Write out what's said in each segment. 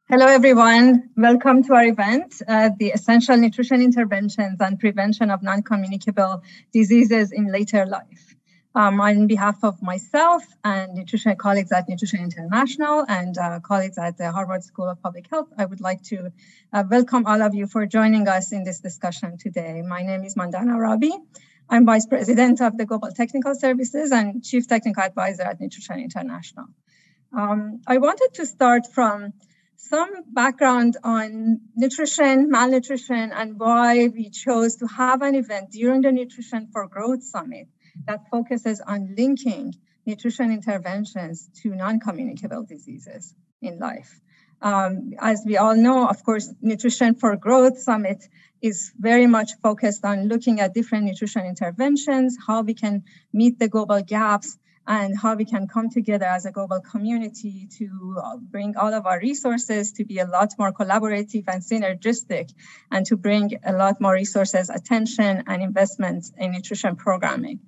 Hello, everyone. Welcome to our event, the Essential Nutrition Interventions and Prevention of Non-Communicable Diseases in Later Life. On behalf of myself and nutrition colleagues at Nutrition International and colleagues at the Harvard School of Public Health, I would like to welcome all of you for joining us in this discussion today. My name is Mandana Rabi. I'm Vice President of the Global Technical Services and Chief Technical Advisor at Nutrition International. I wanted to start from some background on nutrition, malnutrition, and why we chose to have an event during the Nutrition for Growth Summit that focuses on linking nutrition interventions to non-communicable diseases in life. As we all know, of course, Nutrition for Growth Summit is very much focused on looking at different nutrition interventions, how we can meet the global gaps, and how we can come together as a global community to bring all of our resources to be a lot more collaborative and synergistic, and to bring a lot more resources, attention, and investments in nutrition programming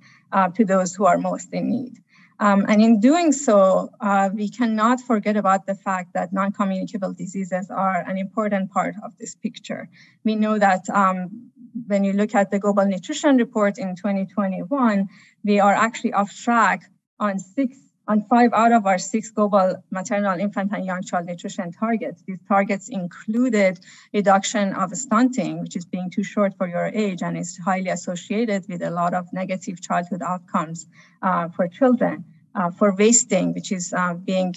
to those who are most in need. And in doing so, we cannot forget about the fact that non-communicable diseases are an important part of this picture. We know that when you look at the Global Nutrition Report in 2021, we are actually off track on 5 out of our 6 global maternal, infant, and young child nutrition targets. These targets included reduction of stunting, which is being too short for your age and is highly associated with a lot of negative childhood outcomes for children. For wasting, which is having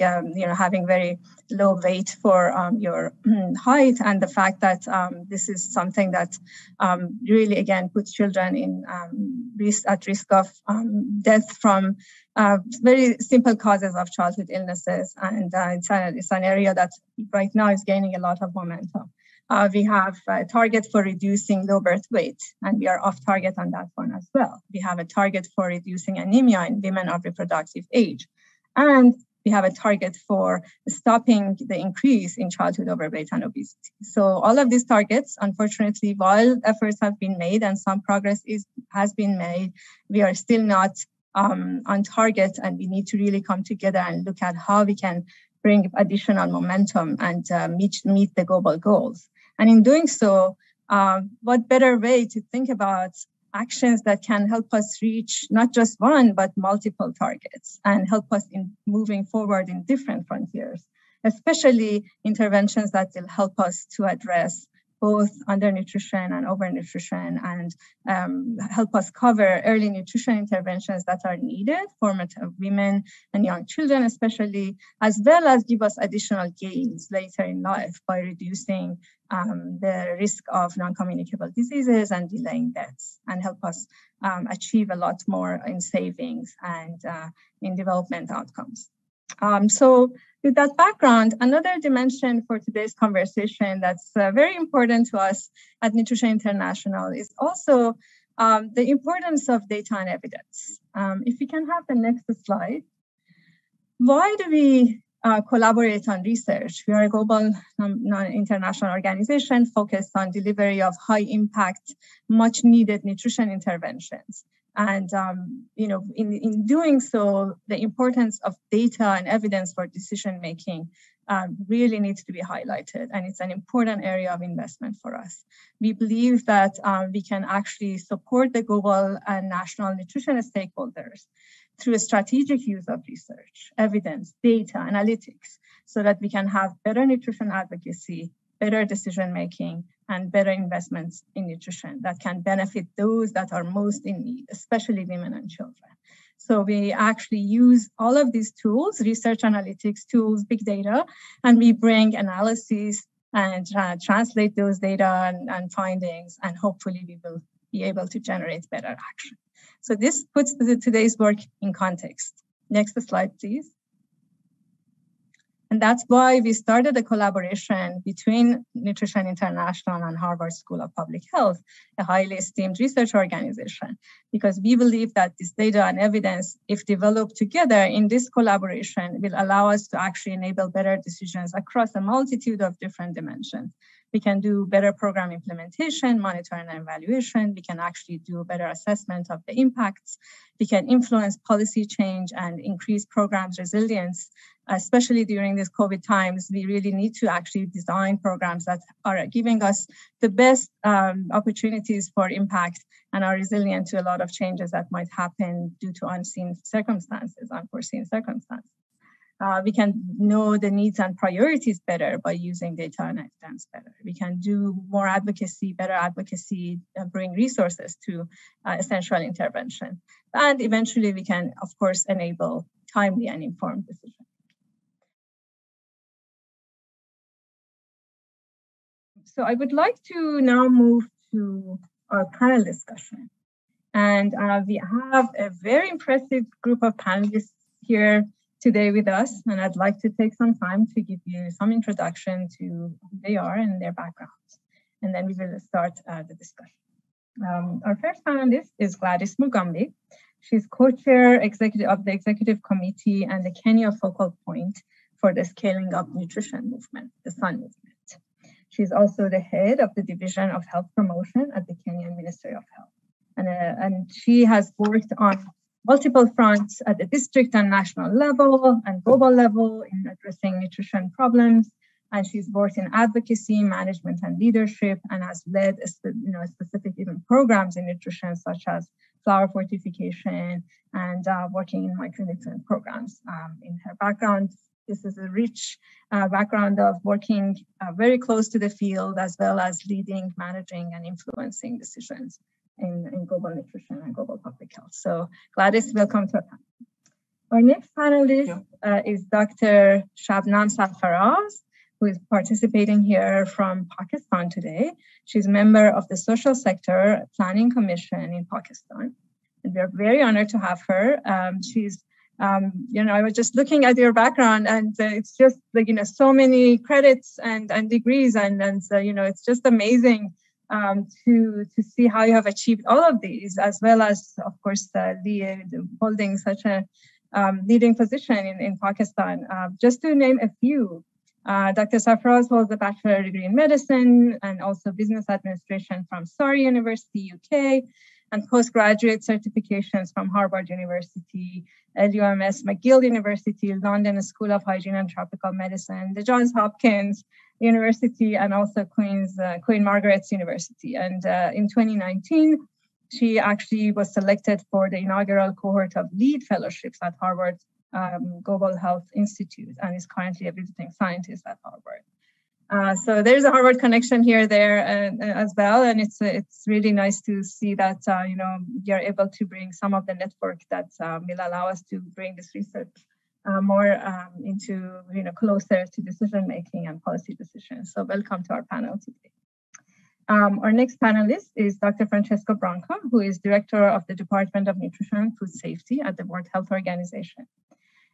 very low weight for your height, and the fact that this is something that really, again, puts children in at risk of death from very simple causes of childhood illnesses. And it's an area that right now is gaining a lot of momentum. We have a target for reducing low birth weight, and we are off target on that one as well. We have a target for reducing anemia in women of reproductive age. And we have a target for stopping the increase in childhood overweight and obesity. So all of these targets, unfortunately, while efforts have been made and some progress has been made, we are still not on target, and we need to really come together and look at how we can bring additional momentum and meet the global goals. And in doing so, what better way to think about actions that can help us reach not just one, but multiple targets and help us in moving forward in different frontiers, especially interventions that will help us to address both undernutrition and overnutrition, and help us cover early nutrition interventions that are needed for women and young children especially, as well as give us additional gains later in life by reducing the risk of non-communicable diseases and delaying deaths, and help us achieve a lot more in savings and in development outcomes. So with that background, another dimension for today's conversation that's very important to us at Nutrition International is also the importance of data and evidence. If we can have the next slide. Why do we collaborate on research? We are a global international organization focused on delivery of high impact, much needed nutrition interventions. And in doing so, the importance of data and evidence for decision making really needs to be highlighted, and it's an important area of investment for us. We believe that we can actually support the global and national nutrition stakeholders through a strategic use of research, evidence, data, analytics, so that we can have better nutrition advocacy, better decision making, and better investments in nutrition that can benefit those that are most in need, especially women and children. So we actually use all of these tools, research analytics tools, big data, and we bring analysis and translate those data and findings, and hopefully we will be able to generate better action. So this puts today's work in context. Next slide, please. And that's why we started a collaboration between Nutrition International and Harvard School of Public Health, a highly esteemed research organization, because we believe that this data and evidence, if developed together in this collaboration, will allow us to actually enable better decisions across a multitude of different dimensions. We can do better program implementation, monitoring and evaluation. We can actually do better assessment of the impacts. We can influence policy change and increase programs' resilience. Especially during these COVID times, we really need to actually design programs that are giving us the best opportunities for impact and are resilient to a lot of changes that might happen due to unforeseen circumstances. We can know the needs and priorities better by using data and evidence better. We can do more advocacy, better advocacy, bring resources to essential intervention. And eventually we can, of course, enable timely and informed decisions. So I would like to now move to our panel discussion. And we have a very impressive group of panelists here today with us. And I'd like to take some time to give you some introduction to who they are and their backgrounds. And then we will start the discussion. Our first panelist is Gladys Mugambi. She's co-chair of the executive committee and the Kenya focal point for the Scaling Up Nutrition Movement, the SUN movement. She's also the head of the Division of Health Promotion at the Kenyan Ministry of Health. And she has worked on multiple fronts at the district and national level and global level in addressing nutrition problems. And she's worked in advocacy, management, and leadership, and has led specific even programs in nutrition, such as flour fortification and working in micronutrient programs. In her background, this is a rich background of working very close to the field, as well as leading, managing, and influencing decisions in global nutrition and global public health. So Gladys, welcome to our panel. Our next panelist is Dr. Shabnam Sarfaraz, who is participating here from Pakistan today. She's a member of the Social Sector Planning Commission in Pakistan. And we're very honored to have her. She's I was just looking at your background, and it's just like, so many credits and degrees, and so, it's just amazing to see how you have achieved all of these, as well as, of course, holding such a leading position in Pakistan. Just to name a few, Dr. Sarfaraz holds a bachelor degree in medicine and also business administration from Surrey University, UK, and postgraduate certifications from Harvard University, LUMS, McGill University, London School of Hygiene and Tropical Medicine, the Johns Hopkins University, and also Queen Margaret's University. And in 2019, she actually was selected for the inaugural cohort of LEAD fellowships at Harvard Global Health Institute, and is currently a visiting scientist at Harvard. So there's a Harvard connection here, there as well, and it's really nice to see that you're able to bring some of the network that will allow us to bring this research more into closer to decision making and policy decisions. So welcome to our panel today. Our next panelist is Dr. Francesco Branco, who is director of the Department of Nutrition and Food Safety at the World Health Organization.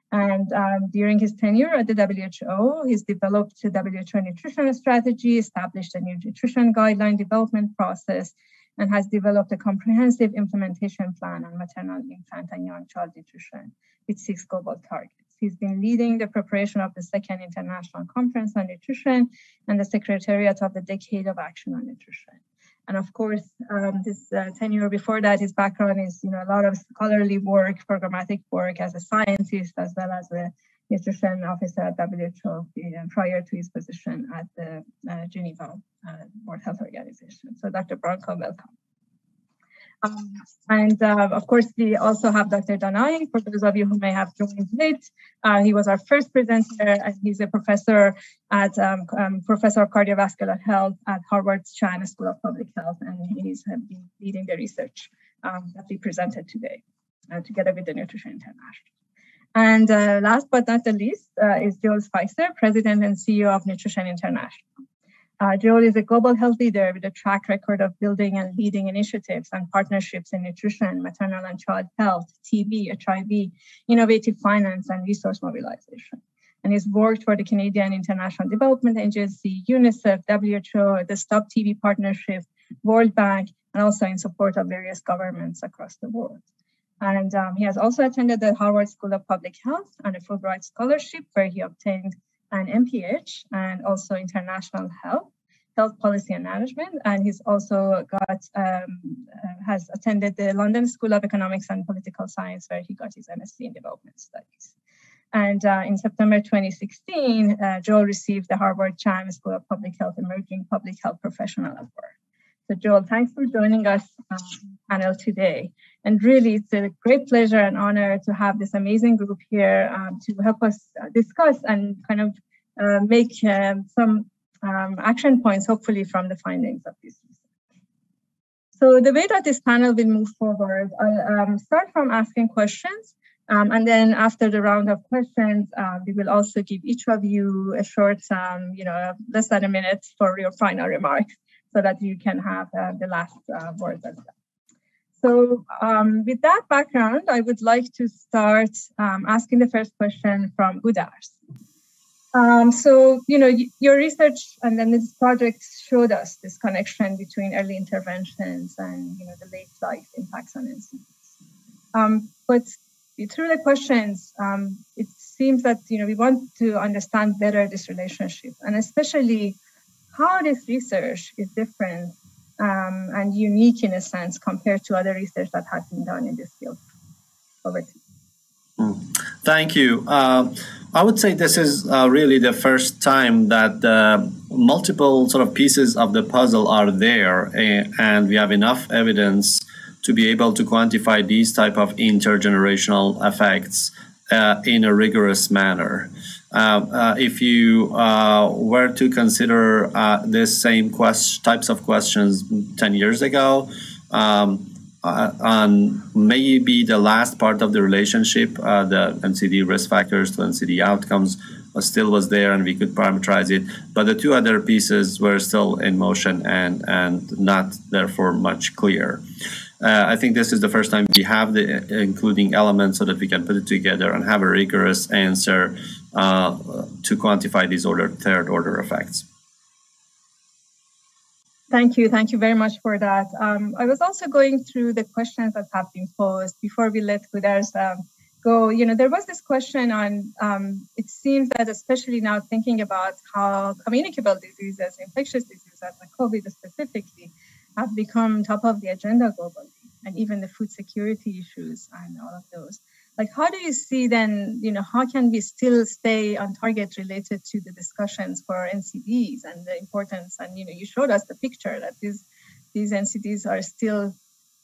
And during his tenure at the WHO, he's developed the WHO nutrition strategy, established a new nutrition guideline development process, and has developed a comprehensive implementation plan on maternal, infant, and young child nutrition with 6 global targets. He's been leading the preparation of the 2nd International Conference on Nutrition and the Secretariat of the Decade of Action on Nutrition. And of course, this tenure before that, his background is a lot of scholarly work, programmatic work as a scientist, as well as a nutrition officer at WHO prior to his position at the Geneva World Health Organization. So Dr. Branco, welcome. Of course, we also have Dr. Danai, for those of you who may have joined late. He was our first presenter, and he's a professor at Professor of Cardiovascular Health at Harvard's China School of Public Health, and he's been leading the research that we presented today together with the Nutrition International. And last but not the least is Joel Spicer, President and CEO of Nutrition International. Joel is a global health leader with a track record of building and leading initiatives and partnerships in nutrition, maternal and child health, TB, HIV, innovative finance, and resource mobilization. And he's worked for the Canadian International Development Agency, UNICEF, WHO, the Stop TB Partnership, World Bank, and also in support of various governments across the world. And he has also attended the Harvard School of Public Health on a Fulbright scholarship, where he obtained an MPH and also international health. health policy and management, and he's also has attended the London School of Economics and Political Science, where he got his MSc in Development Studies. And in September 2016, Joel received the Harvard T.H School of Public Health Emerging Public Health Professional Award. So Joel, thanks for joining us on the panel today. And really, it's a great pleasure and honor to have this amazing group here to help us discuss and kind of make some action points, hopefully, from the findings of this research. So the way that this panel will move forward, I'll start from asking questions. And then after the round of questions, we will also give each of you a short, less than a minute for your final remarks so that you can have the last word as well. So with that background, I would like to start asking the first question from Udars. So, your research and then this project showed us this connection between early interventions and, the late life impacts on NCDs. But through the questions, it seems that, we want to understand better this relationship, and especially how this research is different and unique in a sense compared to other research that has been done in this field. Over to you. Thank you. I would say this is really the first time that multiple sort of pieces of the puzzle are there, and we have enough evidence to be able to quantify these type of intergenerational effects in a rigorous manner. If you were to consider this same types of questions 10 years ago, on maybe the last part of the relationship, the NCD risk factors to NCD outcomes still was there, and we could parameterize it. But the two other pieces were still in motion and not therefore much clear. I think this is the first time we have the including elements so that we can put it together and have a rigorous answer to quantify these third order effects. Thank you. Thank you very much for that. I was also going through the questions that have been posed before we let Gudars go. There was this question on, it seems that especially now thinking about how communicable diseases, infectious diseases like COVID specifically, have become top of the agenda globally, and even the food security issues and all of those. Like, how do you see then, how can we still stay on target related to the discussions for NCDs and the importance? And, you showed us the picture that these NCDs are still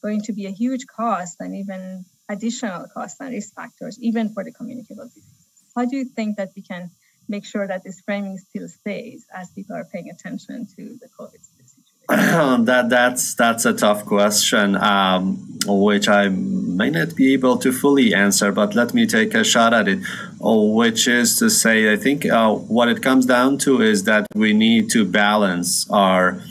going to be a huge cost and even additional costs and risk factors, even for the communicable diseases. How do you think that we can make sure that this framing still stays as people are paying attention to the COVID situation? That's a tough question, which I may not be able to fully answer, but let me take a shot at it, which is to say, I think what it comes down to is that we need to balance our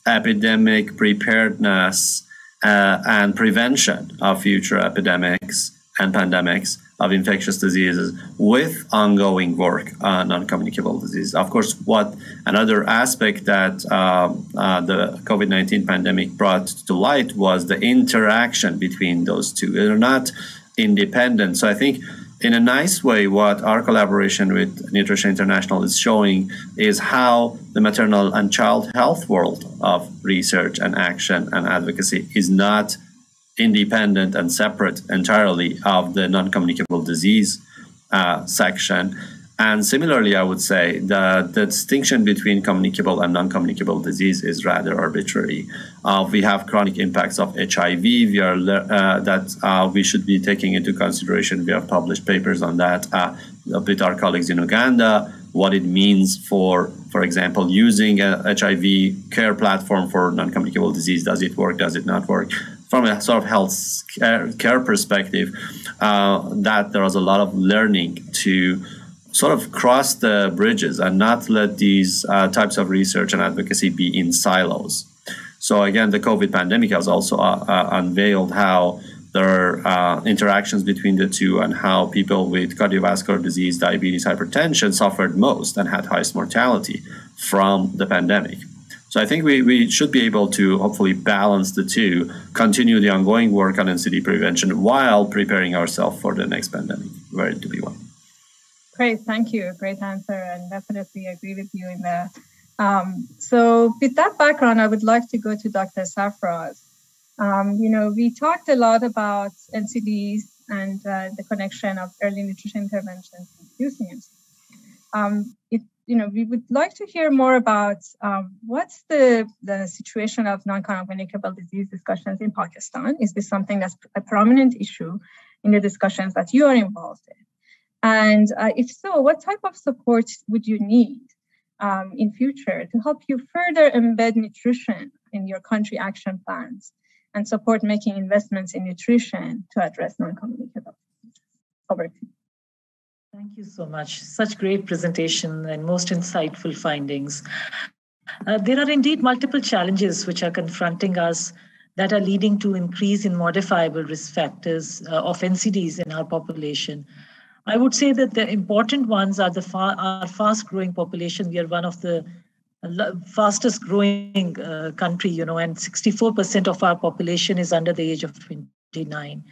epidemic preparedness and prevention of future epidemics and pandemics of infectious diseases with ongoing work on non-communicable disease. Of course, another aspect that the COVID-19 pandemic brought to light was the interaction between those two. They're not independent. So I think in a nice way, what our collaboration with Nutrition International is showing is how the maternal and child health world of research and action and advocacy is not independent and separate entirely of the non-communicable disease section. And similarly, I would say the distinction between communicable and non-communicable disease is rather arbitrary. We have chronic impacts of HIV that we should be taking into consideration. We have published papers on that with our colleagues in Uganda, what it means for example, using a HIV care platform for non-communicable disease. Does it work? Does it not work? From a sort of health care perspective, that there was a lot of learning to sort of cross the bridges and not let these types of research and advocacy be in silos. So again, the COVID pandemic has also unveiled how there are interactions between the two and how people with cardiovascular disease, diabetes, hypertension suffered most and had highest mortality from the pandemic. So I think we should be able to hopefully balance the two, continue the ongoing work on NCD prevention while preparing ourselves for the next pandemic, where it to be one. Great, thank you. Great answer, and definitely agree with you in the So with that background, I would like to go to Dr. Safraz. We talked a lot about NCDs and the connection of early nutrition interventions and reducing NCDs. We would like to hear more about what's the situation of non-communicable disease discussions in Pakistan. Is this something that's a prominent issue in the discussions that you are involved in? And if so, what type of support would you need in future to help you further embed nutrition in your country action plans and support making investments in nutrition to address non-communicable diseases? Over to you. Thank you so much. Such great presentation and most insightful findings. There are indeed multiple challenges which are confronting us that are leading to increase in modifiable risk factors of NCDs in our population. I would say that the important ones are our fast-growing population. We are one of the fastest growing country, and 64% of our population is under the age of 29.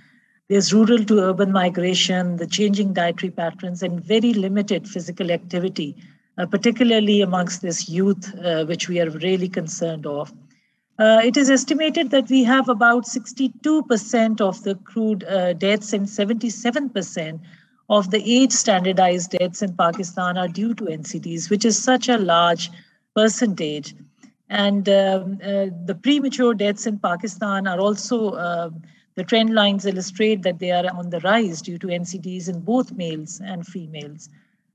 There's rural to urban migration, the changing dietary patterns, and very limited physical activity, particularly amongst this youth, which we are really concerned of. It is estimated that we have about 62% of the crude deaths and 77% of the age standardized deaths in Pakistan are due to NCDs, which is such a large percentage. And the premature deaths in Pakistan are also, the trend lines illustrate that they are on the rise due to NCDs in both males and females.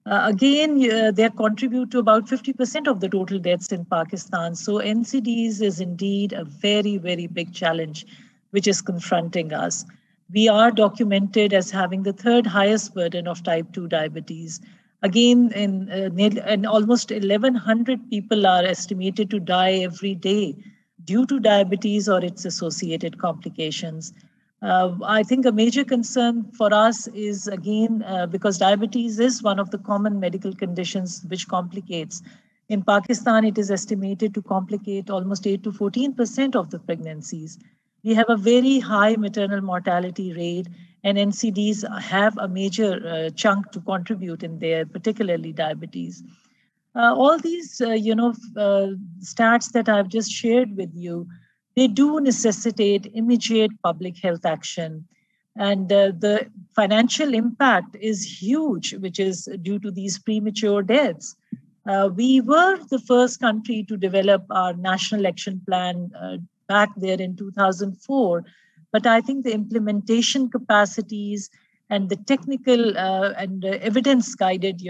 They contribute to about 50% of the total deaths in Pakistan. So NCDs is indeed a very, very big challenge, which is confronting us. We are documented as having the third highest burden of type 2 diabetes. Again, in almost 1,100 people are estimated to die every day due to diabetes or its associated complications. I think a major concern for us is, again, because diabetes is one of the common medical conditions which complicates. In Pakistan, it is estimated to complicate almost 8 to 14% of the pregnancies. We have a very high maternal mortality rate, and NCDs have a major chunk to contribute in there, particularly diabetes. All these, stats that I've just shared with you, they do necessitate immediate public health action. And the financial impact is huge, which is due to these premature deaths. We were the first country to develop our national action plan back there in 2004. But I think the implementation capacities and the technical and evidence-guided,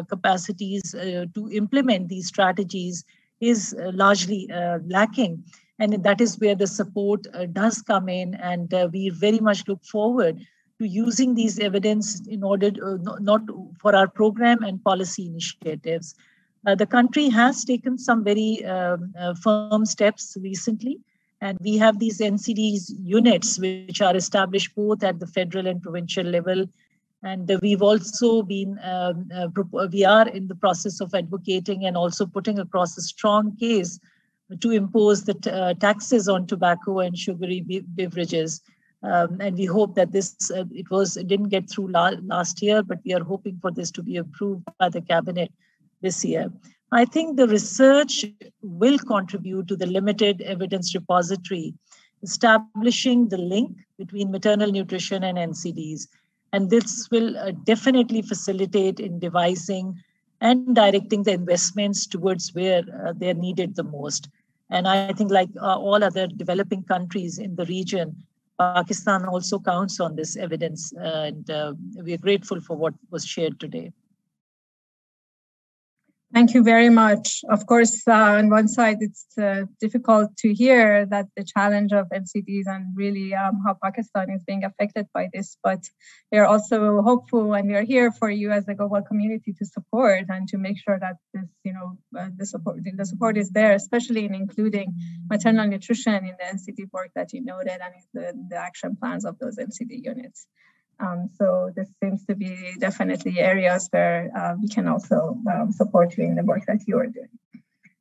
capacities to implement these strategies is largely lacking. And that is where the support does come in. And we very much look forward to using these evidence in order to, not for our program and policy initiatives. The country has taken some very firm steps recently. And we have these NCDs units, which are established both at the federal and provincial level. And we've also been, we are in the process of advocating and also putting across a strong case to impose the taxes on tobacco and sugary beverages. And we hope that it didn't get through last year, but we are hoping for this to be approved by the cabinet this year. I think the research will contribute to the limited evidence repository, establishing the link between maternal nutrition and NCDs. And this will definitely facilitate in devising and directing the investments towards where they're needed the most. And I think like all other developing countries in the region, Pakistan also counts on this evidence. And we are grateful for what was shared today. Thank you very much. Of course, on one side, it's difficult to hear that the challenge of NCDs and really how Pakistan is being affected by this, but we are also hopeful and we are here for you as a global community to support and to make sure that this, the support is there, especially in including maternal nutrition in the NCD work that you noted and in the action plans of those NCD units. So this seems to be definitely areas where we can also support you in the work that you are doing.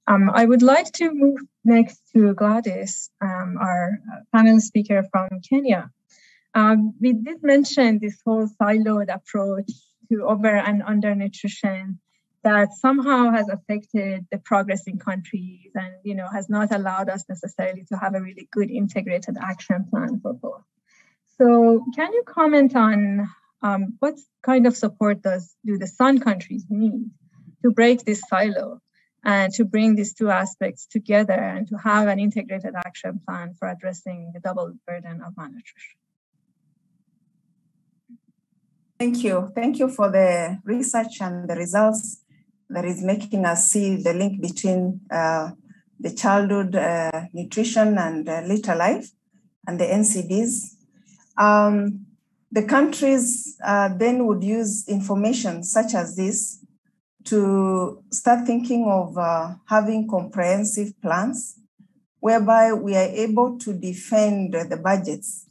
I would like to move next to Gladys, our panel speaker from Kenya. We did mention this whole siloed approach to over and undernutrition that somehow has affected the progress in countries and, has not allowed us necessarily to have a really good integrated action plan for both. So can you comment on what kind of support do the Sun countries need to break this silo and to bring these two aspects together and to have an integrated action plan for addressing the double burden of malnutrition? Thank you. Thank you for the research and the results that is making us see the link between the childhood nutrition and later life and the NCDs. The countries then would use information such as this to start thinking of having comprehensive plans whereby we are able to defend the budgets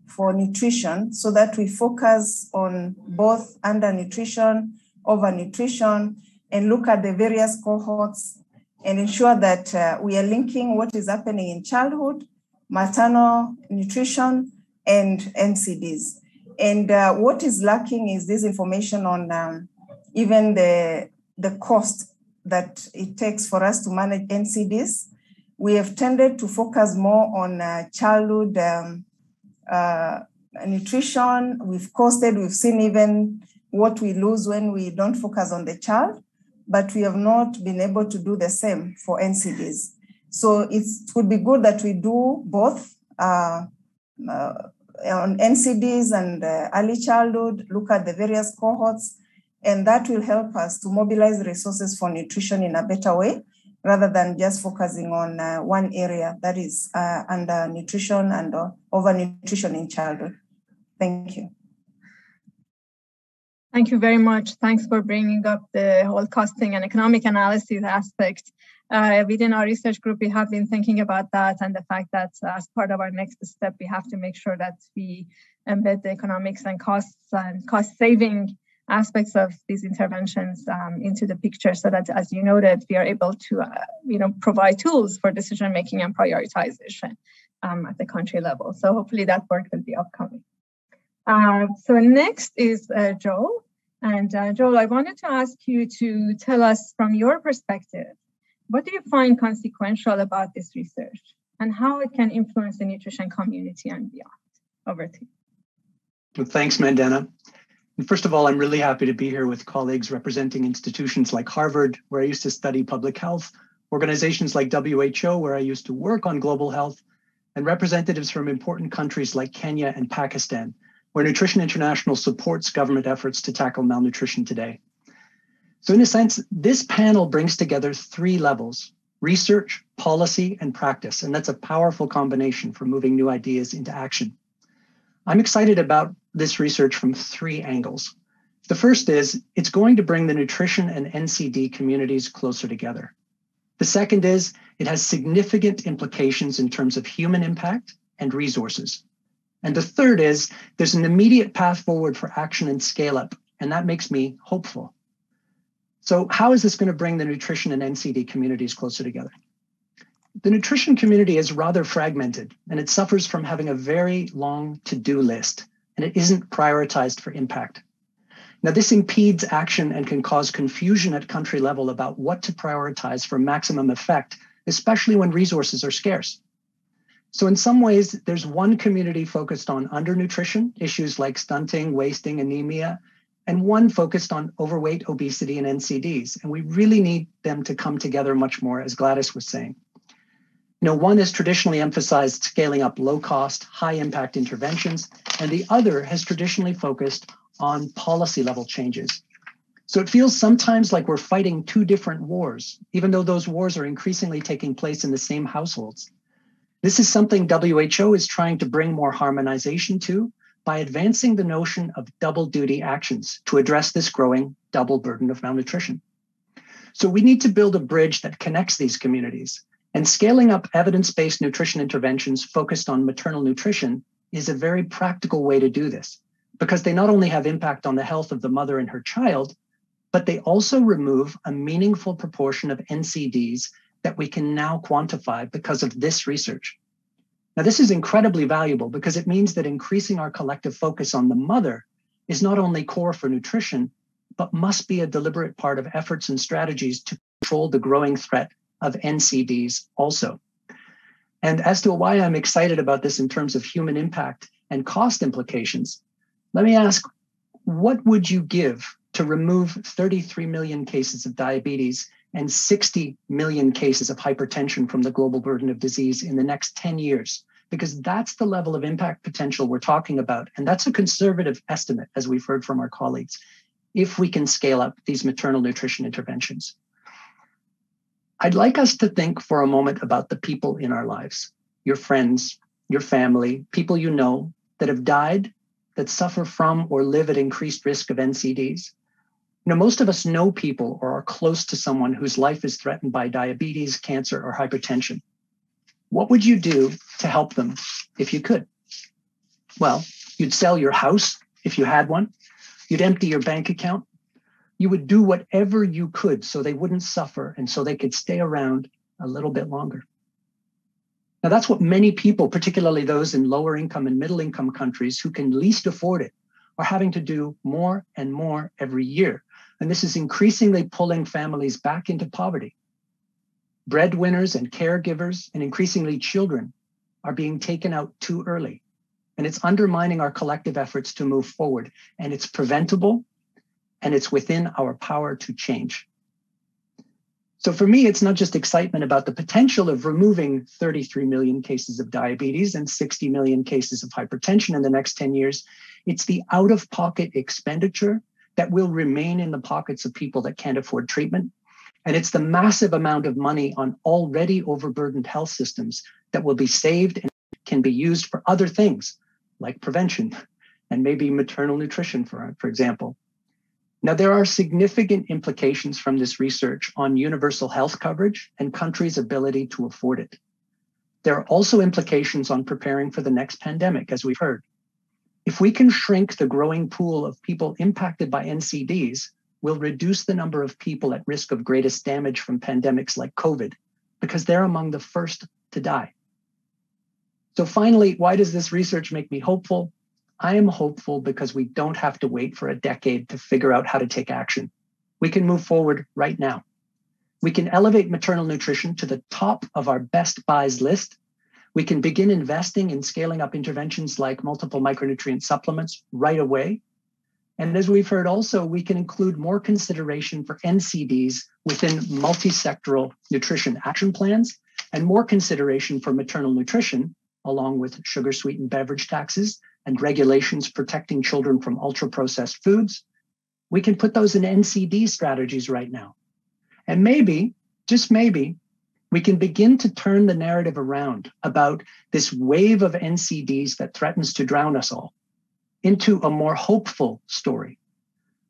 for nutrition so that we focus on both undernutrition, overnutrition, and look at the various cohorts and ensure that we are linking what is happening in childhood, maternal nutrition, and NCDs. And what is lacking is this information on even the cost that it takes for us to manage NCDs. We have tended to focus more on childhood nutrition. We've seen even what we lose when we don't focus on the child, but we have not been able to do the same for NCDs. So it would be good that we do both on NCDs and early childhood, look at the various cohorts, and that will help us to mobilize resources for nutrition in a better way, rather than just focusing on one area, that is under nutrition and overnutrition in childhood. Thank you. Thank you very much. Thanks for bringing up the whole costing and economic analysis aspect. Within our research group, we have been thinking about that and the fact that as part of our next step, we have to make sure that we embed the economics and cost-saving aspects of these interventions into the picture so that, as you noted, we are able to provide tools for decision-making and prioritization at the country level. So hopefully that work will be upcoming. So next is Joel. And Joel, I wanted to ask you to tell us from your perspective, what do you find consequential about this research and how it can influence the nutrition community and beyond? Over to you. Well, thanks, Mandana. And first of all, I'm really happy to be here with colleagues representing institutions like Harvard, where I used to study public health, organizations like WHO, where I used to work on global health, and representatives from important countries like Kenya and Pakistan, where Nutrition International supports government efforts to tackle malnutrition today. So in a sense, this panel brings together three levels: research, policy, and practice. And that's a powerful combination for moving new ideas into action. I'm excited about this research from three angles. The first is it's going to bring the nutrition and NCD communities closer together. The second is it has significant implications in terms of human impact and resources. And the third is there's an immediate path forward for action and scale up, and that makes me hopeful. So how is this going to bring the nutrition and NCD communities closer together? The nutrition community is rather fragmented, and it suffers from having a very long to-do list, and it isn't prioritized for impact. Now, this impedes action and can cause confusion at country level about what to prioritize for maximum effect, especially when resources are scarce. So in some ways, there's one community focused on undernutrition, issues like stunting, wasting, anemia, and one focused on overweight, obesity, and NCDs. And we really need them to come together much more, as Gladys was saying. One has traditionally emphasized scaling up low-cost, high-impact interventions, and the other has traditionally focused on policy-level changes. So it feels sometimes like we're fighting two different wars, even though those wars are increasingly taking place in the same households. This is something WHO is trying to bring more harmonization to by advancing the notion of double-duty actions to address this growing double burden of malnutrition. So we need to build a bridge that connects these communities. And scaling up evidence-based nutrition interventions focused on maternal nutrition is a very practical way to do this, because they not only have impact on the health of the mother and her child, but they also remove a meaningful proportion of NCDs that we can now quantify because of this research. Now, this is incredibly valuable because it means that increasing our collective focus on the mother is not only core for nutrition, but must be a deliberate part of efforts and strategies to control the growing threat of NCDs also. And as to why I'm excited about this in terms of human impact and cost implications, let me ask, what would you give to remove 33 million cases of diabetes and 60 million cases of hypertension from the global burden of disease in the next 10 years? Because that's the level of impact potential we're talking about. And that's a conservative estimate, as we've heard from our colleagues, if we can scale up these maternal nutrition interventions. I'd like us to think for a moment about the people in our lives, your friends, your family, people you know that have died, that suffer from or live at increased risk of NCDs. You know, most of us know people or are close to someone whose life is threatened by diabetes, cancer, or hypertension. What would you do to help them if you could? Well, you'd sell your house if you had one. You'd empty your bank account. You would do whatever you could so they wouldn't suffer and so they could stay around a little bit longer. Now, that's what many people, particularly those in lower income and middle income countries who can least afford it, are having to do more and more every year. And this is increasingly pulling families back into poverty. Breadwinners and caregivers and increasingly children are being taken out too early. And it's undermining our collective efforts to move forward. And it's preventable. And it's within our power to change. So for me, it's not just excitement about the potential of removing 33 million cases of diabetes and 60 million cases of hypertension in the next 10 years. It's the out-of-pocket expenditure that will remain in the pockets of people that can't afford treatment. And it's the massive amount of money on already overburdened health systems that will be saved and can be used for other things like prevention and maybe maternal nutrition, for example. Now, there are significant implications from this research on universal health coverage and countries' ability to afford it. There are also implications on preparing for the next pandemic, as we've heard. If we can shrink the growing pool of people impacted by NCDs, we'll reduce the number of people at risk of greatest damage from pandemics like COVID, because they're among the first to die. So finally, why does this research make me hopeful? I am hopeful because we don't have to wait for a decade to figure out how to take action. We can move forward right now. We can elevate maternal nutrition to the top of our best buys list. We can begin investing in scaling up interventions like multiple micronutrient supplements right away. And as we've heard also, we can include more consideration for NCDs within multi-sectoral nutrition action plans and more consideration for maternal nutrition, along with sugar-sweetened beverage taxes and regulations protecting children from ultra-processed foods. We can put those in NCD strategies right now. And maybe, just maybe, we can begin to turn the narrative around about this wave of NCDs that threatens to drown us all into a more hopeful story,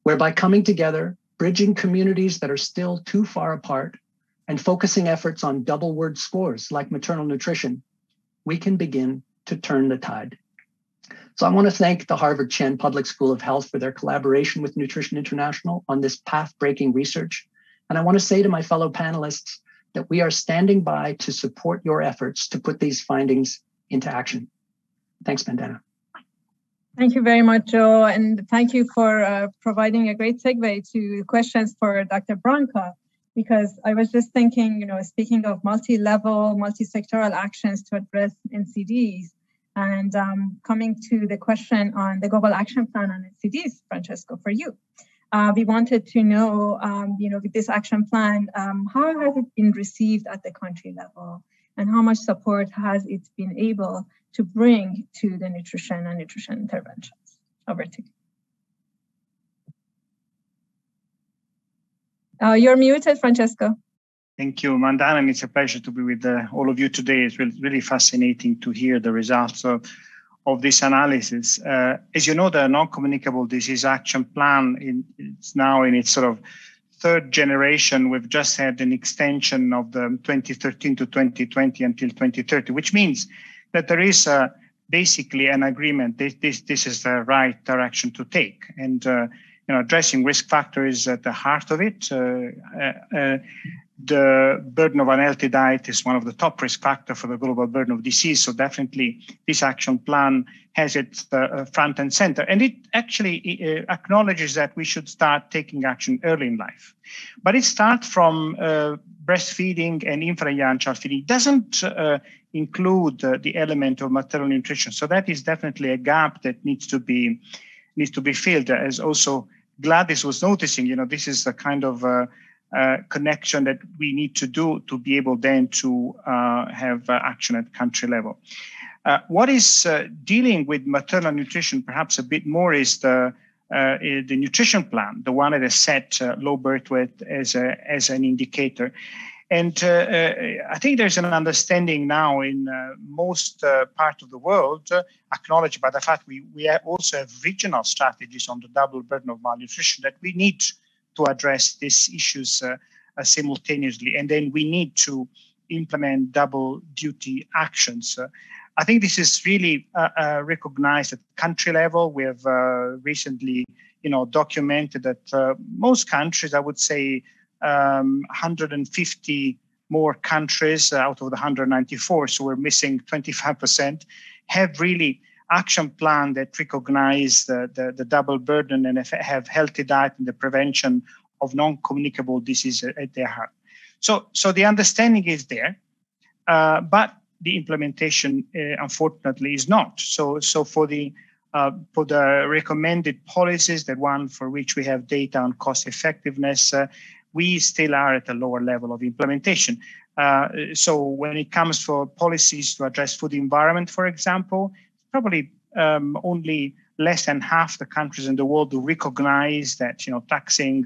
whereby coming together, bridging communities that are still too far apart, and focusing efforts on double word scores like maternal nutrition, we can begin to turn the tide. So I want to thank the Harvard Chen Public School of Health for their collaboration with Nutrition International on this path-breaking research. And I want to say to my fellow panelists that we are standing by to support your efforts to put these findings into action. Thanks, Mandana. Thank you very much, Joe. And thank you for providing a great segue to questions for Dr. Branca, because I was just thinking, speaking of multi-level, multi-sectoral actions to address NCDs, and coming to the question on the Global Action Plan on NCDs, Francesco, for you. We wanted to know, with this action plan, how has it been received at the country level, and how much support has it been able to bring to the nutrition and nutrition interventions? Over to you. You're muted, Francesco. Thank you, Mandana, and it's a pleasure to be with all of you today. It's really fascinating to hear the results of this analysis. As you know, the non-communicable disease action plan is now in its sort of third generation. We've just had an extension of the 2013 to 2020 until 2030, which means that there is basically an agreement. This is the right direction to take. And addressing risk factors at the heart of it. The burden of unhealthy diet is one of the top risk factors for the global burden of disease. So definitely this action plan has it front and center. And it actually acknowledges that we should start taking action early in life. But it starts from breastfeeding and infant and young child feeding. It doesn't include the element of maternal nutrition. So that is definitely a gap that needs to be filled. As also Gladys was noticing, this is the kind of connection that we need to do to be able then to have action at country level. What is dealing with maternal nutrition perhaps a bit more is the nutrition plan, the one that has set low birth weight as an indicator. And I think there's an understanding now in most parts of the world, acknowledged by the fact we also have regional strategies on the double burden of malnutrition, that we need to address these issues simultaneously. And then we need to implement double duty actions. I think this is really recognized at country level. We have recently, documented that most countries, I would say 150 more countries out of the 194, so we're missing 25%, have really action plan that recognize the double burden and have healthy diet and the prevention of non-communicable disease at their heart. So the understanding is there, but the implementation, unfortunately, is not. So for the recommended policies, the one for which we have data on cost effectiveness, we still are at a lower level of implementation. So when it comes for policies to address food environment, for example, probably only less than half the countries in the world do recognize that taxing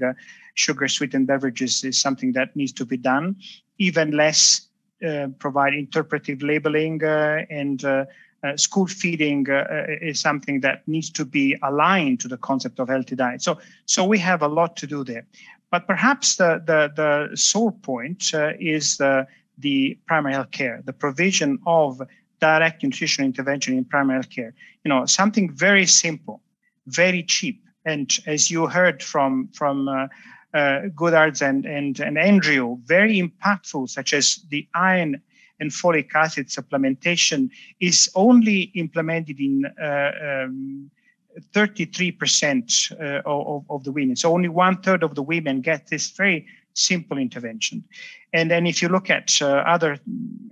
sugar-sweetened beverages is something that needs to be done. Even less provide interpretive labeling and school feeding is something that needs to be aligned to the concept of healthy diet. So we have a lot to do there. But perhaps the sore point is the primary health care, the provision of direct nutrition intervention in primary health care. Something very simple, very cheap. And as you heard from Goodhart's and Andrew, very impactful, such as the iron and folic acid supplementation, is only implemented in 33% of the women. So only 1/3 of the women get this very simple intervention. And then if you look at other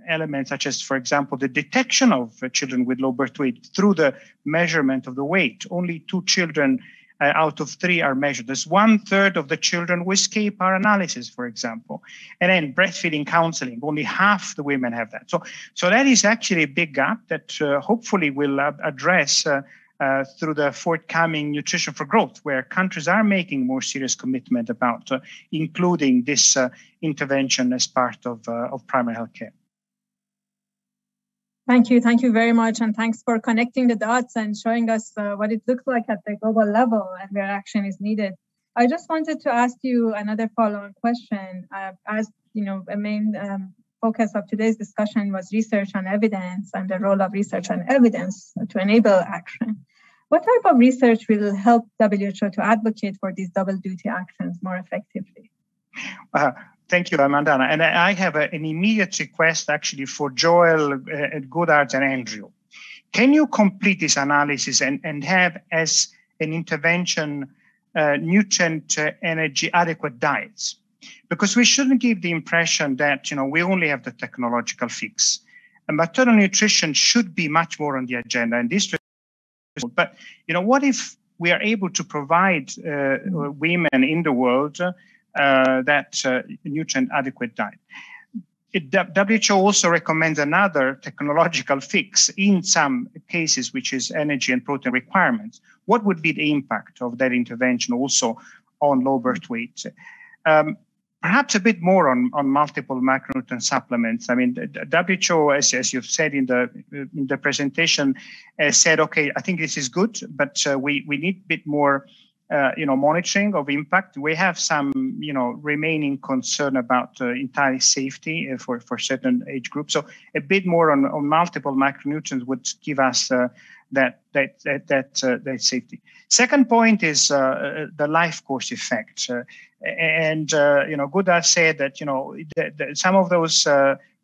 elements, such as, for example, the detection of children with low birth weight through the measurement of the weight, only 2 children out of 3 are measured. There's 1/3 of the children who escape our analysis, for example. And then breastfeeding counseling, only half the women have that. So that is actually a big gap that hopefully will address through the forthcoming Nutrition for Growth, where countries are making more serious commitment about including this intervention as part of primary health care. Thank you very much, and thanks for connecting the dots and showing us what it looks like at the global level and where action is needed. I just wanted to ask you another follow-on question. As a main focus of today's discussion was research and evidence and the role of research and evidence to enable action. What type of research will help WHO to advocate for these double duty actions more effectively? Thank you, Mandana. And I have an immediate request actually for Joel, Goodhart, and Andrew. Can you complete this analysis and have as an intervention nutrient, energy, adequate diets? Because we shouldn't give the impression that we only have the technological fix. And maternal nutrition should be much more on the agenda. And this, but what if we are able to provide women in the world that nutrient adequate diet? WHO also recommends another technological fix in some cases, which is energy and protein requirements. What would be the impact of that intervention also on low birth weight? Perhaps a bit more on multiple macronutrient supplements. I mean, WHO, as you've said in the presentation, said, okay, I think this is good, but we need a bit more monitoring of impact. We have some, remaining concern about entire safety for certain age groups. So a bit more on multiple macronutrients would give us that safety. Second point is the life course effect. Goodar said that, some of those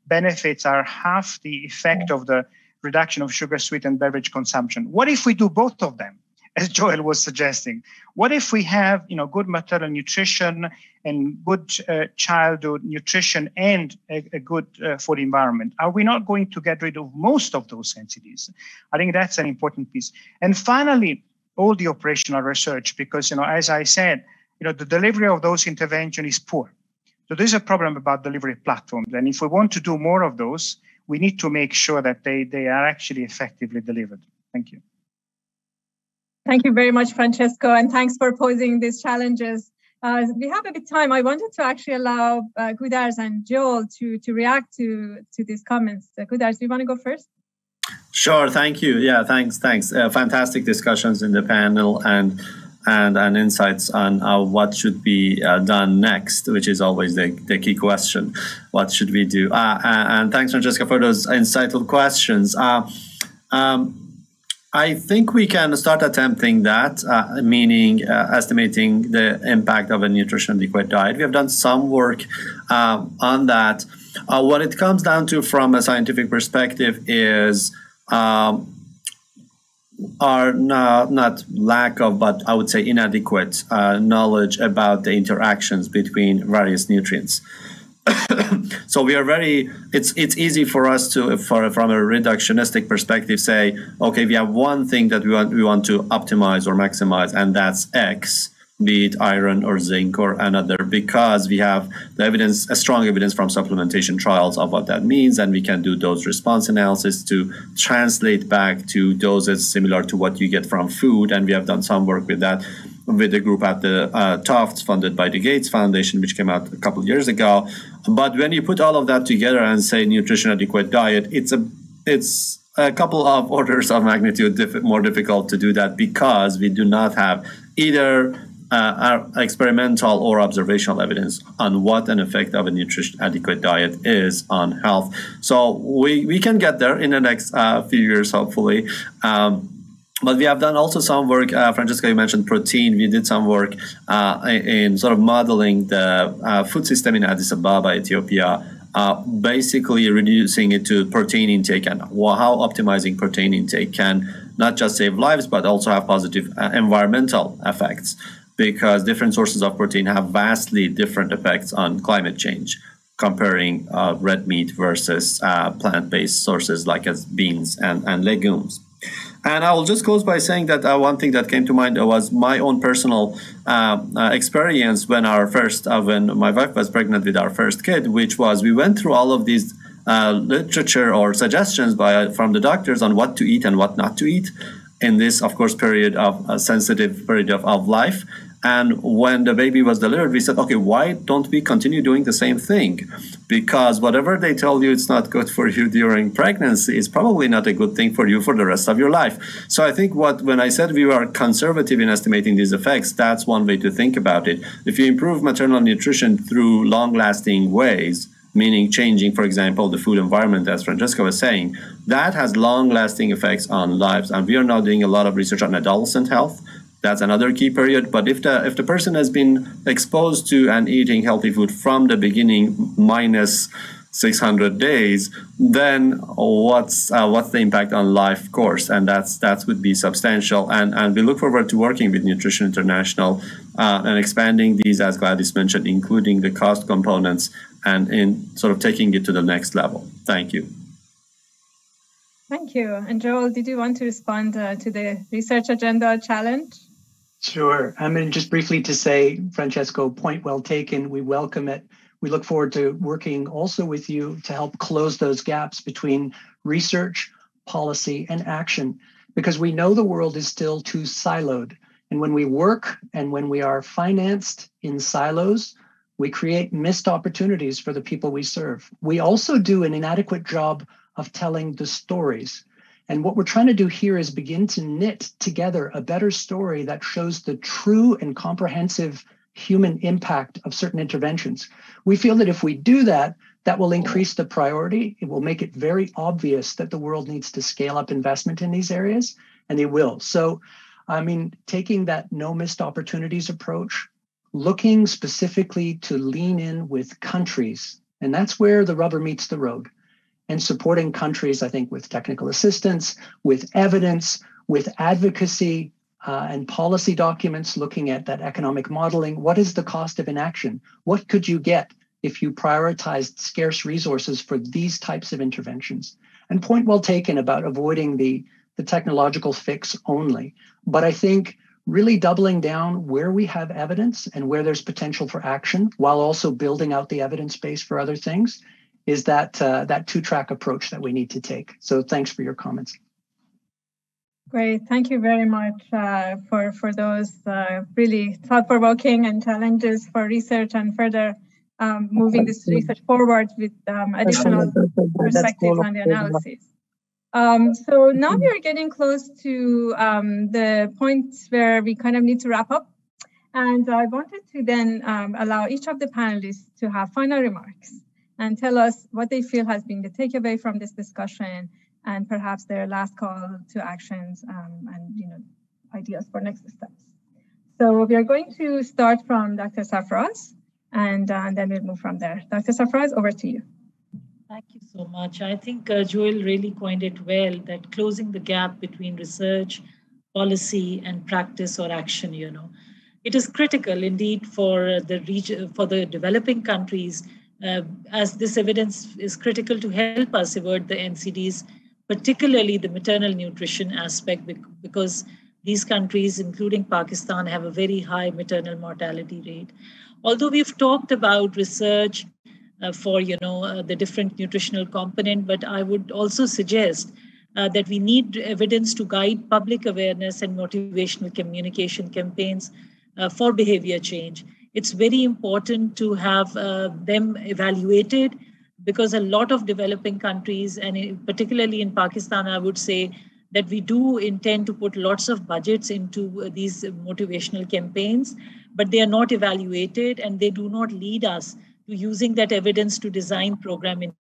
benefits are half the effect of the reduction of sugar sweetened beverage consumption. What if we do both of them, as Joel was suggesting? What if we have good maternal nutrition and good childhood nutrition and a good food environment? Are we not going to get rid of most of those NCDs? I think that's an important piece. And finally, all the operational research, because as I said, the delivery of those interventions is poor. So there's a problem about delivery platforms. And if we want to do more of those, we need to make sure that they are actually effectively delivered. Thank you. Thank you very much, Francesco, and thanks for posing these challenges. We have a bit of time. I wanted to actually allow Gudars and Joel to react to these comments. Gudars, do you want to go first? Sure, thank you. Yeah, thanks. Fantastic discussions in the panel and insights on what should be done next, which is always the key question. What should we do? And thanks, Francesca, for those insightful questions. I think we can start attempting that, meaning estimating the impact of a nutrition adequate diet. We have done some work on that. What it comes down to from a scientific perspective is our not lack of, but I would say inadequate knowledge about the interactions between various nutrients. So we are it's easy for us to, from a reductionistic perspective, say, okay, we have one thing that we want to optimize or maximize, and that's X, be it iron or zinc or another, because we have the evidence, a strong evidence from supplementation trials of what that means, and we can do dose response analysis to translate back to doses similar to what you get from food, and we have done some work with that with a group at the Tufts, funded by the Gates Foundation, which came out a couple of years ago. But when you put all of that together and say nutrition adequate diet, it's a couple of orders of magnitude more difficult to do that, because we do not have either our experimental or observational evidence on what an effect of a nutrition adequate diet is on health. So we can get there in the next few years, hopefully. But we have done also some work, Francesca, you mentioned protein. We did some work in sort of modeling the food system in Addis Ababa, Ethiopia, basically reducing it to protein intake and how optimizing protein intake can not just save lives, but also have positive environmental effects, because different sources of protein have vastly different effects on climate change, comparing red meat versus plant-based sources like as beans and legumes. And I will just close by saying that one thing that came to mind was my own personal experience when when my wife was pregnant with our first kid, which was we went through all of these literature or suggestions from the doctors on what to eat and what not to eat in this, of course, sensitive period of life. And when the baby was delivered, we said, okay, why don't we continue doing the same thing? Because whatever they tell you it's not good for you during pregnancy is probably not a good thing for you for the rest of your life. So I think when I said we are conservative in estimating these effects, that's one way to think about it. If you improve maternal nutrition through long-lasting ways, meaning changing, for example, the food environment, as Francesca was saying, that has long-lasting effects on lives. And we are now doing a lot of research on adolescent health. That's another key period. But if the person has been exposed to and eating healthy food from the beginning, minus 600 days, then what's the impact on life course? And that would be substantial. And we look forward to working with Nutrition International and expanding these, as Gladys mentioned, including the cost components and in sort of taking it to the next level. Thank you. Thank you. And Joel, did you want to respond to the research agenda challenge? Sure. I mean, just briefly to say, Francesco, point well taken. We welcome it. We look forward to working also with you to help close those gaps between research, policy, and action, because we know the world is still too siloed. And when we work and when we are financed in silos, we create missed opportunities for the people we serve. We also do an inadequate job of telling the stories. And what we're trying to do here is begin to knit together a better story that shows the true and comprehensive human impact of certain interventions. We feel that if we do that, that will increase the priority. It will make it very obvious that the world needs to scale up investment in these areas. and they will. So, I mean, taking that no missed opportunities approach, looking specifically to lean in with countries, and that's where the rubber meets the road, and supporting countries, I think, with technical assistance, with evidence, with advocacy, and policy documents, looking at that economic modeling. What is the cost of inaction? What could you get if you prioritized scarce resources for these types of interventions? And point well taken about avoiding the technological fix only. But I think really doubling down where we have evidence and where there's potential for action, while also building out the evidence base for other things, is that two-track approach that we need to take. So thanks for your comments. Great. Thank you very much for those really thought-provoking and challenges for research and further moving this research forward with additional perspectives on the analysis. So now we are getting close to the point where we kind of need to wrap up. And I wanted to then allow each of the panelists to have final remarks and tell us what they feel has been the takeaway from this discussion, and perhaps their last call to actions and ideas for next steps. So we are going to start from Dr. Sarfraz, and then we'll move from there. Dr. Sarfraz, over to you. Thank you so much. I think Joel really coined it well, that closing the gap between research, policy, and practice or action. It is critical indeed for the region, for the developing countries, as this evidence is critical to help us avert the NCDs, particularly the maternal nutrition aspect, because these countries, including Pakistan, have a very high maternal mortality rate. Although we've talked about research for the different nutritional component, but I would also suggest that we need evidence to guide public awareness and motivational communication campaigns for behavior change. It's very important to have them evaluated, because a lot of developing countries, and particularly in Pakistan, I would say that we do intend to put lots of budgets into these motivational campaigns, but they are not evaluated and they do not lead us to using that evidence to design programming.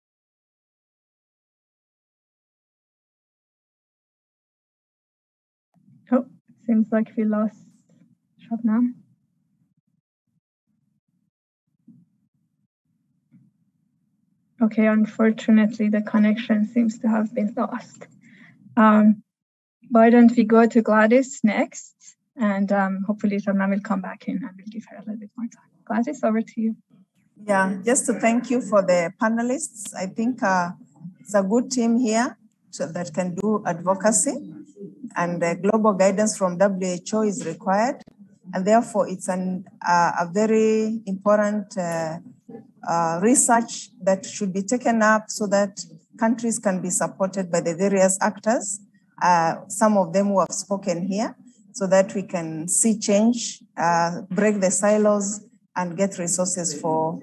Oh, seems like we lost Shabnam. Okay, unfortunately, the connection seems to have been lost. Why don't we go to Gladys next? And hopefully Shabnam will come back in and we'll give her a little bit more time. Gladys, over to you. Yeah, just to thank you for the panelists. I think it's a good team here that can do advocacy, and global guidance from WHO is required. And therefore, it's a very important research that should be taken up so that countries can be supported by the various actors, some of them who have spoken here, so that we can see change, break the silos, and get resources for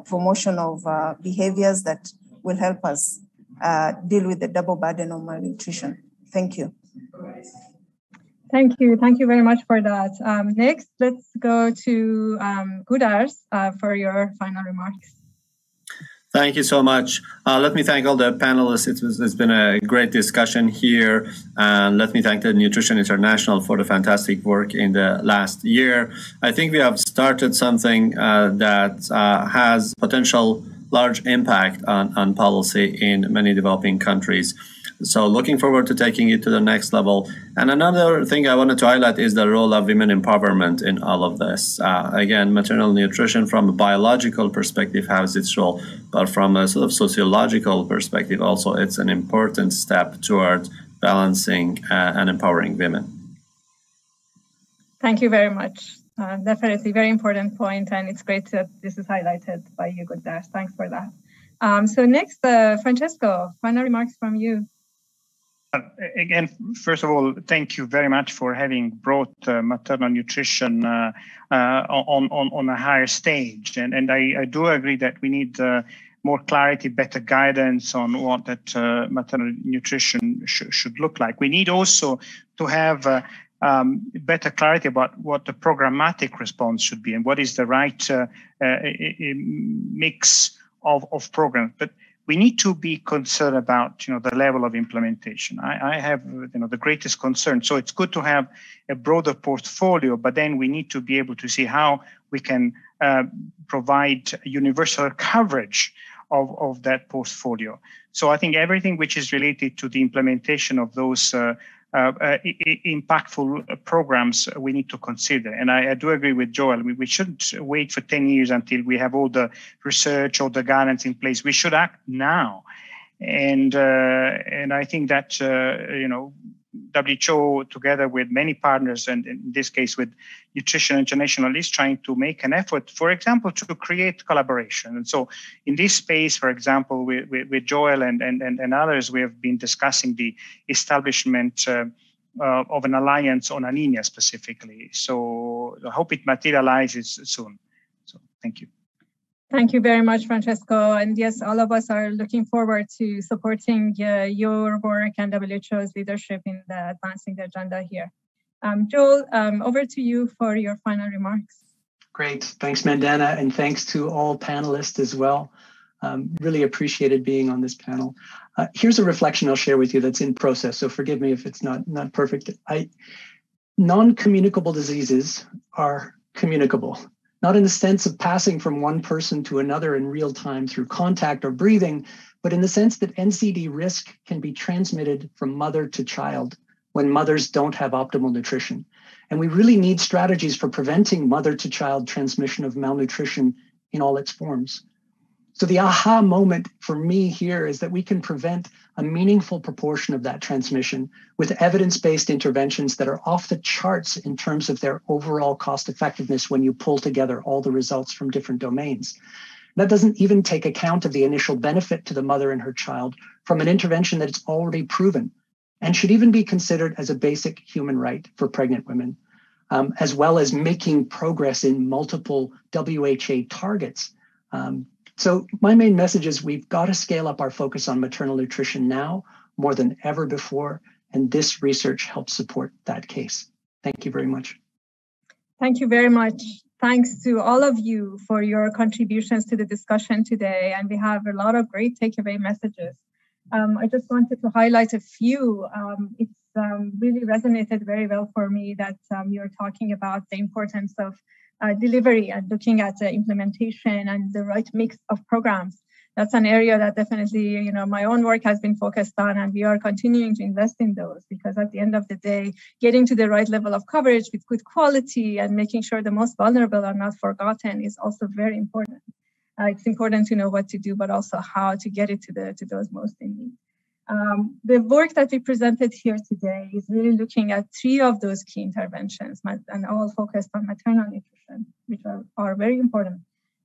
promotion of behaviors that will help us deal with the double burden of malnutrition. Thank you. Thank you. Thank you very much for that. Next, let's go to Gudars for your final remarks. Thank you so much. Let me thank all the panelists. It's been a great discussion here. And let me thank the Nutrition International for the fantastic work in the last year. I think we have started something that has potential large impact on policy in many developing countries. So looking forward to taking it to the next level. And another thing I wanted to highlight is the role of women empowerment in all of this. Again, maternal nutrition from a biological perspective has its role, but from a sort of sociological perspective also, it's an important step toward balancing and empowering women. Thank you very much. Definitely very important point, and it's great that this is highlighted by you, Gudars. Thanks for that. So next, Francesco, final remarks from you. Again, first of all, thank you very much for having brought maternal nutrition on a higher stage. And I do agree that we need more clarity, better guidance on what that maternal nutrition should look like. We need also to have better clarity about what the programmatic response should be and what is the right mix of programs. But we need to be concerned about the level of implementation. I have the greatest concern. So it's good to have a broader portfolio, but then we need to be able to see how we can provide universal coverage of that portfolio. So I think everything which is related to the implementation of those impactful programs we need to consider. And I do agree with Joel. We shouldn't wait for 10 years until we have all the research or the guidance in place. We should act now. And I think that, WHO, together with many partners, and in this case with Nutrition International, is trying to make an effort, for example, to create collaboration. And so in this space, for example, with Joel and others, we have been discussing the establishment of an alliance on anemia specifically. So I hope it materializes soon. So thank you. Thank you very much, Francesco. And yes, all of us are looking forward to supporting your work and WHO's leadership in advancing the agenda here. Joel, over to you for your final remarks. Great. Thanks, Mandana, and thanks to all panelists as well. Really appreciated being on this panel. Here's a reflection I'll share with you that's in process, so forgive me if it's not perfect. Non-communicable diseases are communicable. Not in the sense of passing from one person to another in real time through contact or breathing, but in the sense that NCD risk can be transmitted from mother to child when mothers don't have optimal nutrition. And we really need strategies for preventing mother to child transmission of malnutrition in all its forms. So the aha moment for me here is that we can prevent a meaningful proportion of that transmission with evidence-based interventions that are off the charts in terms of their overall cost effectiveness when you pull together all the results from different domains. That doesn't even take account of the initial benefit to the mother and her child from an intervention that is already proven and should even be considered as a basic human right for pregnant women, as well as making progress in multiple WHA targets. So my main message is we've got to scale up our focus on maternal nutrition now more than ever before, and this research helps support that case. Thank you very much. Thank you very much. Thanks to all of you for your contributions to the discussion today, and we have a lot of great takeaway messages. I just wanted to highlight a few. It's really resonated very well for me that you're talking about the importance of delivery and looking at the implementation and the right mix of programs. That's an area that definitely, my own work has been focused on, and we are continuing to invest in those because at the end of the day, getting to the right level of coverage with good quality and making sure the most vulnerable are not forgotten is also very important. It's important to know what to do, but also how to get it to those most in need. The work that we presented here today is really looking at 3 of those key interventions and all focused on maternal nutrition, which are very important.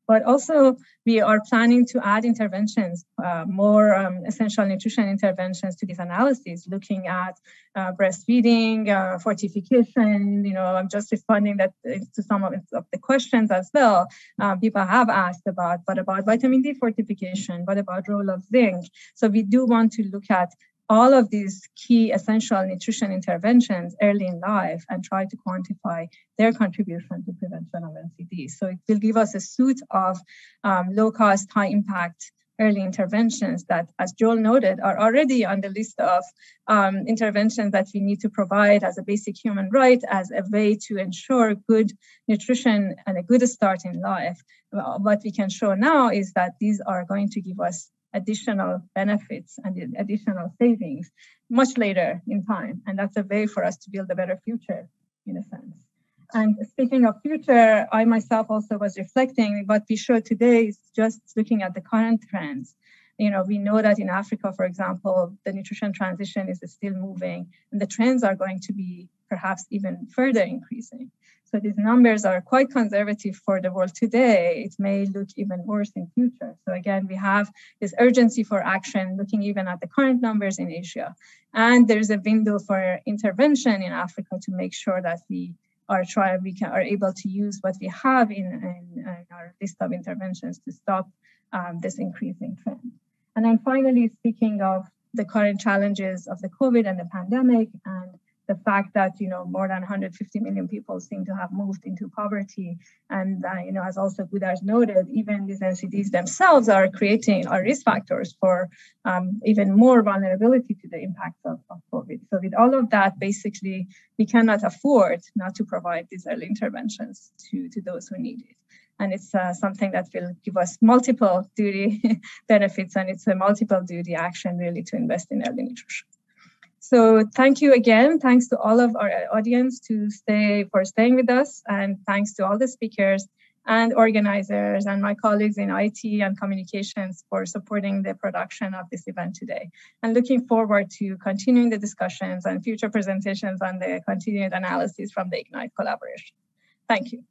But also we are planning to add interventions, more essential nutrition interventions to these analyses, looking at breastfeeding, fortification. I'm just responding to some of the questions as well. People have asked about, what about vitamin D fortification? What about role of zinc? So we do want to look at all of these key essential nutrition interventions early in life and try to quantify their contribution to prevention of NCDs. So it will give us a suite of low-cost, high-impact early interventions that, as Joel noted, are already on the list of interventions that we need to provide as a basic human right, as a way to ensure good nutrition and a good start in life. What we can show now is that these are going to give us additional benefits and additional savings much later in time. And that's a way for us to build a better future, in a sense. And speaking of future, I myself also was reflecting what we showed today is just looking at the current trends. We know that in Africa, for example, the nutrition transition is still moving, and the trends are going to be perhaps even further increasing. So these numbers are quite conservative for the world today. It may look even worse in future. So again, we have this urgency for action, looking even at the current numbers in Asia. And there's a window for intervention in Africa to make sure that we are able to use what we have in our list of interventions to stop this increasing trend. And then finally, speaking of the current challenges of the COVID and the pandemic and the fact that, more than 150 million people seem to have moved into poverty. And, as also Gudar's noted, even these NCDs themselves are creating risk factors for even more vulnerability to the impacts of COVID. So with all of that, basically, we cannot afford not to provide these early interventions to those who need it. And it's something that will give us multiple duty benefits, and it's a multiple duty action really to invest in early nutrition. So thank you again. Thanks to all of our audience for staying with us, and thanks to all the speakers and organizers and my colleagues in IT and communications for supporting the production of this event today. And looking forward to continuing the discussions and future presentations on the continued analysis from the IGNITE collaboration. Thank you.